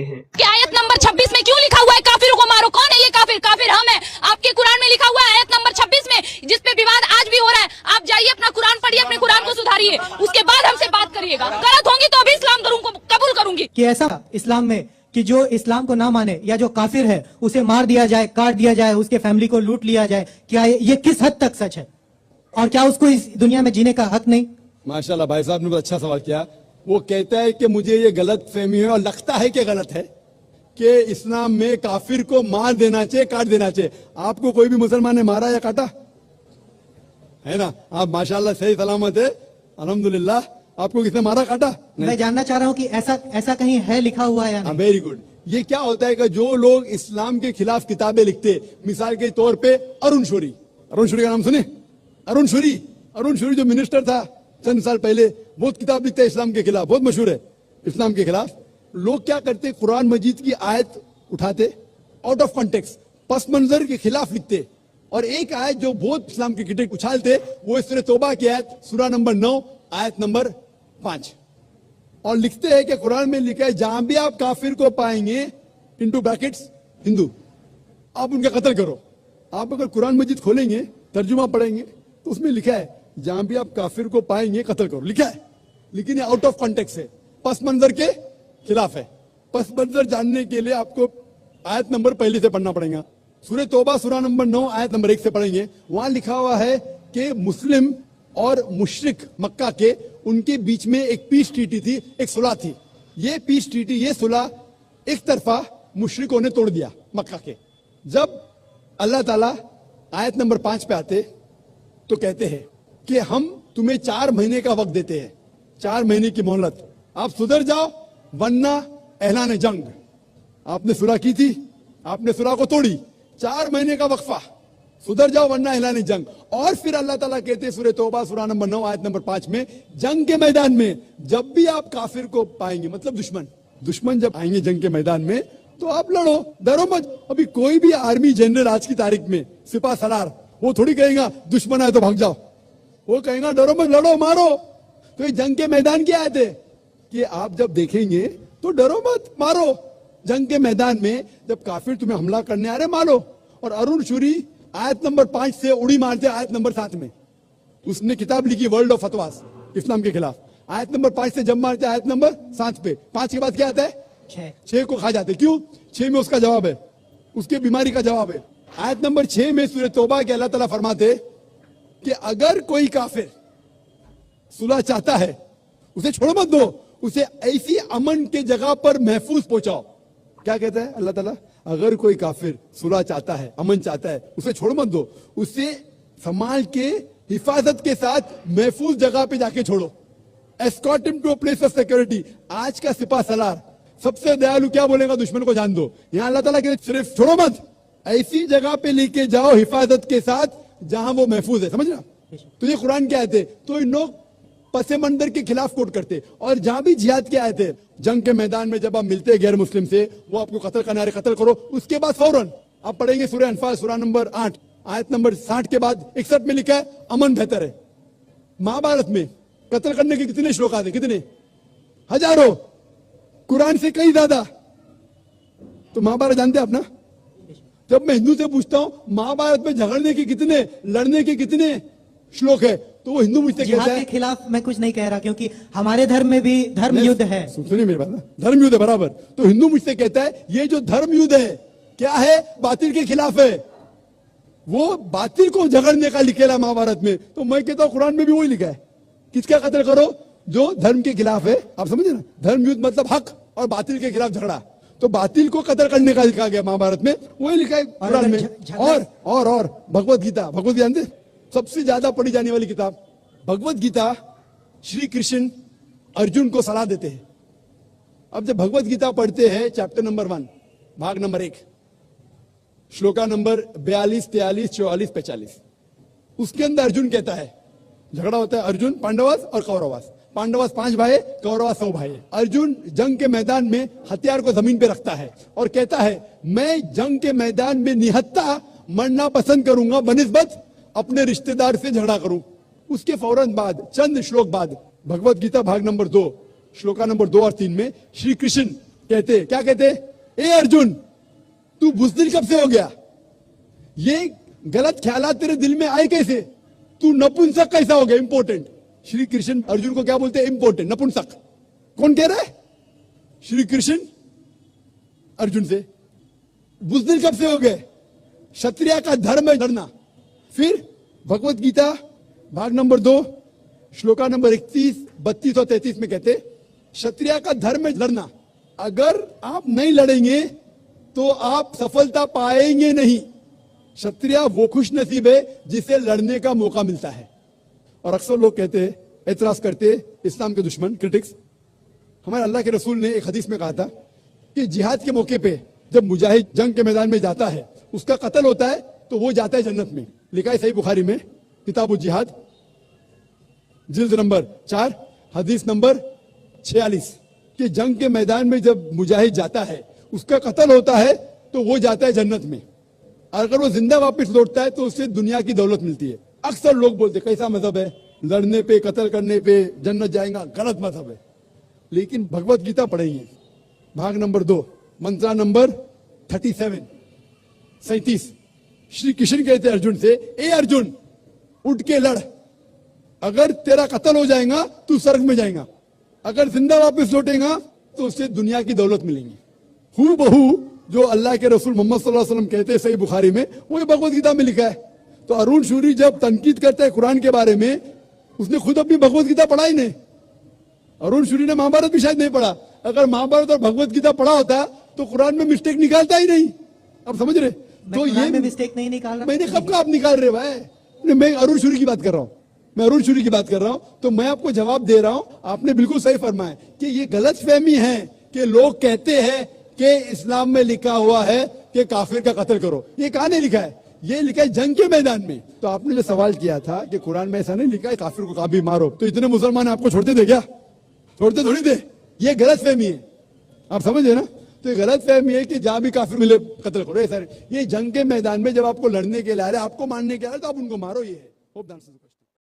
हैं कि आयत नंबर 26 में क्यों लिखा हुआ है काफिरों को मारो? कौन है ये काफिर? काफिर हम हैं। आपके कुरान में लिखा हुआ है आयत नंबर 26 में, जिस पे विवाद आज भी हो रहा है। आप जाइए अपना कुरान पढ़िए, अपने कुरान को सुधारिए, उसके बाद हमसे बात करिएगा। गलत होंगी तो अभी इस्लाम धर्म को कबूल करूंगी। कि ऐसा इस्लाम में कि जो इस्लाम को ना माने या जो काफिर है उसे मार दिया जाए, काट दिया जाए, उसके फैमिली को लूट लिया जाए, क्या ये किस हद तक सच है? और क्या उसको इस दुनिया में जीने का हक नहीं? माशाल्लाह भाई साहब ने बहुत अच्छा सवाल किया। वो कहता है कि मुझे ये गलत फहमी है और लगता है कि गलत है कि इस्लाम में काफिर को मार देना चाहिए, काट देना चाहिए। आपको कोई भी मुसलमान ने मारा या काटा है ना? आप माशाल्लाह सही सलामत है, अल्हम्दुलिल्लाह। आपको किसने मारा, काटा? मैं जानना चाह रहा हूँ कि ऐसा कहीं है लिखा हुआ है या नहीं? Very good. ये क्या होता है कि जो लोग इस्लाम के खिलाफ किताबें लिखते, मिसाल के तौर पे अरुण शौरी का नाम सुने? अरुण शौरी जो मिनिस्टर था चंद साल पहले, बहुत किताब लिखते हैं इस्लाम के खिलाफ, बहुत मशहूर है इस्लाम के खिलाफ। लोग क्या करते, कुरान मजीद की आयत उठाते, आउट ऑफ कॉन्टेक्स्ट, पस मंजर के खिलाफ लिखते, और एक आयत जो बहुत इस्लाम के क्रिटिक उछालते, वो सूरह तौबा की आयत, सूरा नंबर 9 आयत नंबर 5, और लिखते हैं कि कुरान में लिखा है जहां भी आप काफिर को पाएंगे, इनटू ब्रैकेट्स हिंदू, आप उनका कत्ल करो। आप अगर कुरान मजीद खोलेंगे, तर्जुमा पढ़ेंगे, तो उसमें लिखा है जहां भी आप काफिर को पाएंगे कत्ल करो, लिखा है। लेकिन ये आउट ऑफ कॉन्टेक्स्ट है, पस मंजर के खिलाफ है। पस मंजर जानने के लिए आपको आयत नंबर पहले से पढ़ना पड़ेगा। सूरह तौबा सूरा नंबर 9 आयत नंबर 1 से पढ़ेंगे। वहां लिखा हुआ है कि मुस्लिम और मुशरिक मक्का के, उनके बीच में एक पीस ट्रीटी थी, एक सुलह थी। ये पीस ट्रीटी, ये सुलह एक तरफा मुशरिकों ने तोड़ दिया मक्का के। जब अल्लाह ताला आयत नंबर 5 पे आते तो कहते हैं कि हम तुम्हें 4 महीने का वक्त देते हैं, 4 महीने की मोहलत, आप सुधर जाओ वरना ऐलान जंग। आपने सुलह की थी, आपने सुलह को तोड़ी, 4 महीने का वक्फा, सुधर जाओ वरना ऐलान जंग। और फिर अल्लाह ताला कहते हैं सूरह तौबा सूरा नंबर 9 आयत नंबर 5 में, जंग के मैदान में जब भी आप काफिर को पाएंगे, मतलब दुश्मन जब आएंगे जंग के मैदान में, तो आप लड़ो, डरो मत। अभी कोई भी आर्मी जनरल आज की तारीख में, सिपा सलार, वो थोड़ी कहेगा दुश्मन आए तो भाग जाओ, वो कहेगा डरो मत, लड़ो, मारो। तो ये जंग के मैदान की आयत है कि आप जब देखेंगे तो डरो मत, मारो। जंग के मैदान में जब काफिर तुम्हें हमला करने आ रहे, मारो। और अरुण शौरी आयत नंबर 5 से उड़ी मारते आयत नंबर 7 में। उसने किताब लिखी वर्ल्ड ऑफ फतवास, इस्लाम के खिलाफ। आयत नंबर 5 से जब मारते आयत नंबर 7 पे, 5 के बाद क्या आता है? 6 को खा जाते। क्यों? 6 में उसका जवाब है, उसके बीमारी का जवाब है। आयत नंबर 6 में सूरह तौबा के अल्लाह ताला फरमाते कि अगर कोई काफिर सुलह चाहता है, उसे छोड़ मत दो, उसे ऐसी अमन के जगह पर महफूज पहुंचाओ। क्या कहता है अल्लाह ताला? अगर कोई काफिर सुलह चाहता है, अमन चाहता है, उसे छोड़ मत दो, उसे संभाल के हिफाजत के साथ महफूज जगह पे जाके छोड़ो। Escort him to a place of security. आज का सिपा सलार सबसे दयालु क्या बोलेगा? दुश्मन को जान दो। यहां अल्लाह ताला कहते सिर्फ छोड़ो मत, ऐसी जगह पे लेके जाओ हिफाजत के साथ जहां वो महफूज है। समझना? तो ये कुरान क्या आयत है? तो इन लोग पसे मंदर के खिलाफ कोट करते, और जहां भी जिहाद की आयत है, जंग के मैदान में जब आप मिलते हैं गैर मुस्लिम से, वो आपको कत्ल करना है, कत्ल करो। उसके बाद फौरन आप पढ़ेंगे सूरह अनफाल सूरा नंबर 8 आयत नंबर 60 के बाद 61 में लिखा है अमन बेहतर है। महाभारत में कत्ल करने के कितने श्लोक आते? कितने? हजारों, कुरान से कई ज्यादा। तो महाभारत जानते हैं आप ना? जब मैं हिंदू से पूछता हूं महाभारत में झगड़ने के कितने, लड़ने के कितने श्लोक है, तो वो हिंदू मुझसे कहता है के खिलाफ मैं कुछ नहीं कह रहा, क्योंकि हमारे धर्म में भी धर्म युद्ध है। सुनिए मेरी बात ना, धर्म युद्ध है बराबर। तो हिंदू मुझसे कहता है ये जो धर्म युद्ध है क्या है? बातिल के खिलाफ है। वो बातिल को झगड़ने का लिखेला महाभारत में। तो मैं कहता हूं कुरान में भी वही लिखा है, किसका कत्ल करो? जो धर्म के खिलाफ है। आप समझे ना? धर्म युद्ध मतलब हक और बातिल के खिलाफ झगड़ा। तो बातिल को कत्ल करने का लिखा गया महाभारत में, वही लिखा है कुरान में। और भगवत गीता जानते? सबसे ज्यादा पढ़ी जाने वाली किताब भगवत गीता। श्री कृष्ण अर्जुन को सलाह देते हैं। अब जब भगवत गीता पढ़ते हैं, चैप्टर नंबर 1 भाग नंबर 1 श्लोका नंबर 42, 43, 44, 45, उसके अंदर अर्जुन कहता है, झगड़ा होता है अर्जुन पांडवास और कौरवास। पांडवास 5 भाई, कौरवास 100 भाई। अर्जुन जंग के मैदान में हथियार को जमीन पे रखता है और कहता है मैं जंग के मैदान में निहत्था मरना पसंद करूंगा बनिस्बत अपने रिश्तेदार से झगड़ा करूं। उसके फौरन बाद, चंद श्लोक बाद, भगवत गीता भाग नंबर 2 श्लोका नंबर 2 और 3 में श्री कृष्ण कहते, क्या कहते, ए अर्जुन तू बुज़दिल कब से हो गया? ये गलत ख्यालात तेरे दिल में आए कैसे? तू नपुंसक कैसा हो गया? इंपॉर्टेंट। श्री कृष्ण अर्जुन को क्या बोलते हैं? इंपॉर्टेंट, नपुंसक। कौन कह रहा है? श्री कृष्ण अर्जुन से। बुज़दिल कब से हो गए? क्षत्रिय का धर्म है लड़ना। फिर भगवत गीता भाग नंबर 2 श्लोका नंबर 31, 32 और 33 में कहते क्षत्रिय का धर्म है लड़ना। अगर आप नहीं लड़ेंगे तो आप सफलता पाएंगे नहीं। क्षत्रिय वो खुश नसीब है जिसे लड़ने का मौका मिलता है। और अक्सर लोग कहते हैं, एतराज करते हैं, इस्लाम के दुश्मन, क्रिटिक्स, हमारे अल्लाह के रसूल ने एक हदीस में कहा था कि जिहाद के मौके पे जब मुजाहिद जंग के मैदान में जाता है, उसका कत्ल होता है तो वो जाता है जन्नत में। लिखा है सही बुखारी में, किताब जिहाद, जिल्द नंबर 4, हदीस नंबर 46, कि जंग के मैदान में जब मुजाहिद जाता है, उसका कत्ल होता है तो वो जाता है जन्नत में। अगर वो जिंदा वापस लौटता है तो उसे दुनिया की दौलत मिलती है। अक्सर लोग बोलते कैसा मजहब है, लड़ने पे, कत्ल करने पे जन्नत जाएगा? गलत मजहब है। लेकिन भगवत गीता पढ़ेंगे, भाग नंबर 2, मंत्रा नंबर 37, श्री कृष्ण कहते अर्जुन से, ए अर्जुन उठ के लड़। अगर तेरा कत्ल हो जाएगा तू स्वर्ग में जाएगा, अगर जिंदा वापस लौटेगा तो उससे दुनिया की दौलत मिलेगी। हू बहू जो अल्लाह के रसूल मोहम्मद सल्लल्लाहु अलैहि वसल्लम कहते हैं सही बुखारी में, वो भगवत गीता में लिखा है। तो अरुण शूरी जब तनकीद करता है कुरान के बारे में, उसने खुद अपनी भगवत गीता पढ़ा ही नहीं। अरुण शूरी ने महाभारत भी शायद नहीं पढ़ा। अगर महाभारत और भगवत गीता पढ़ा होता तो कुरान में मिस्टेक निकालता ही नहीं। अब समझ रहे? तो ये मिस्टेक नहीं निकाल रहा। मैंने कब कहा आप निकाल रहे भाई? मैं अरुण शूरी की बात कर रहा हूं, मैं अरुण शूरी की बात कर रहा हूं। तो मैं आपको जवाब दे रहा हूं, आपने बिल्कुल सही फरमाया कि ये गलतफहमी है कि लोग कहते हैं कि इस्लाम में लिखा हुआ है कि काफिर का कत्ल करो। ये कहां नहीं लिखा है? ये लिखा है जंग के मैदान में। तो आपने जो सवाल किया था कि कुरान में ऐसा नहीं लिखा है काफिर को कभी मारो, तो इतने मुसलमान आपको छोड़ते थे क्या? छोड़ते थोड़ी थे। ये गलतफहमी है, आप समझे ना? तो ये गलतफहमी है कि जहां भी काफिर मिले कत्ल करो। ऐसा नहीं। ये जंग के मैदान में जब आपको लड़ने के लिए आ रहे, आपको मारने के लिए आ रहे, तो आप उनको मारो। ये है।